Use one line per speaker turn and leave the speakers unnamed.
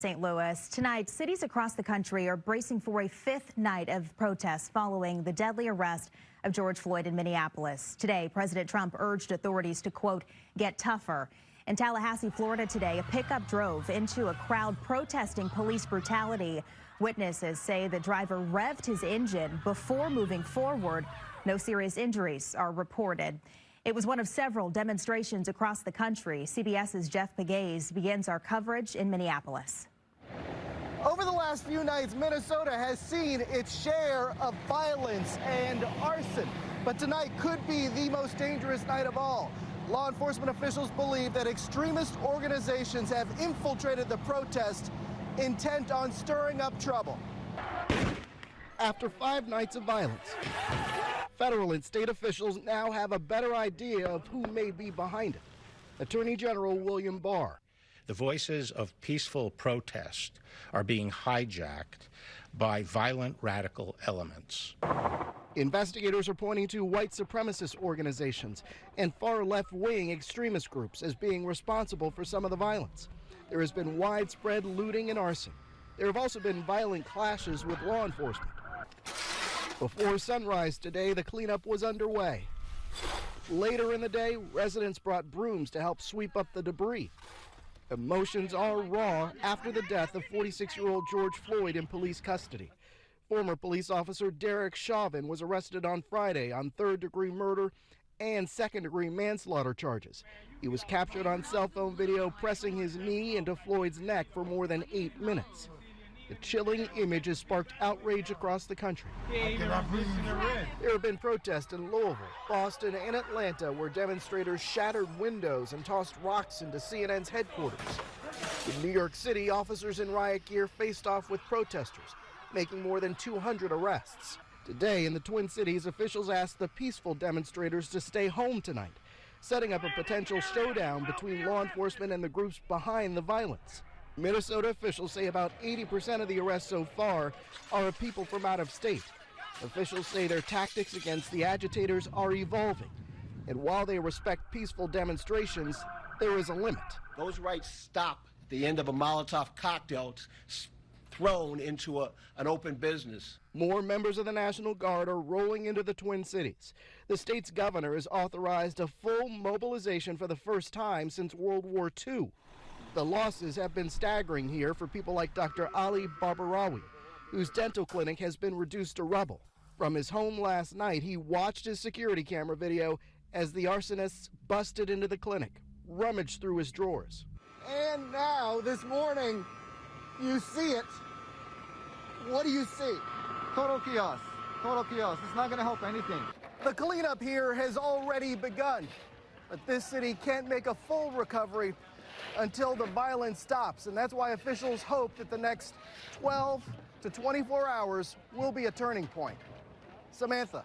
St. Louis. Tonight, cities across the country are bracing for a fifth night of protests following the deadly arrest of George Floyd in Minneapolis. Today, President Trump urged authorities to, quote, get tougher. In Tallahassee, Florida today, a pickup drove into a crowd protesting police brutality. Witnesses say the driver revved his engine before moving forward. No serious injuries are reported. It was one of several demonstrations across the country. CBS's Jeff Pegues begins our coverage in Minneapolis.
Over the last few nights, Minnesota has seen its share of violence and arson. But tonight could be the most dangerous night of all. Law enforcement officials believe that extremist organizations have infiltrated the protest, intent on stirring up trouble. After 5 nights of violence, federal and state officials now have a better idea of who may be behind it. Attorney General William Barr.
The voices of peaceful protest are being hijacked by violent radical elements.
Investigators are pointing to white supremacist organizations and far left-wing extremist groups as being responsible for some of the violence. There has been widespread looting and arson. There have also been violent clashes with law enforcement. Before sunrise today, the cleanup was underway. Later in the day, residents brought brooms to help sweep up the debris. Emotions are raw after the death of 46-year-old George Floyd in police custody. Former police officer Derek Chauvin was arrested on Friday on third-degree murder and second-degree manslaughter charges. He was captured on cell phone video pressing his knee into Floyd's neck for more than 8 minutes. The chilling image has sparked outrage across the country. There have been protests in Louisville, Boston, and Atlanta where demonstrators shattered windows and tossed rocks into CNN's headquarters. In New York City, officers in riot gear faced off with protesters, making more than 200 arrests. Today in the Twin Cities, officials asked the peaceful demonstrators to stay home tonight, setting up a potential showdown between law enforcement and the groups behind the violence. Minnesota officials say about 80% of the arrests so far are of people from out of state. Officials say their tactics against the agitators are evolving. And while they respect peaceful demonstrations, there is a limit.
Those rights stop at the end of a Molotov cocktail thrown into an open business.
More members of the National Guard are rolling into the Twin Cities. The state's governor has authorized a full mobilization for the first time since World War II. The losses have been staggering here for people like Dr. Ali Barbarawi, whose dental clinic has been reduced to rubble. From his home last night, he watched his security camera video as the arsonists busted into the clinic, rummaged through his drawers. And now, this morning, you see it. What do you see?
Total chaos. Total chaos. It's not going to help anything.
The cleanup here has already begun, but this city can't make a full recovery until the violence stops, and that's why officials hope that the next 12 to 24 hours will be a turning point. Samantha.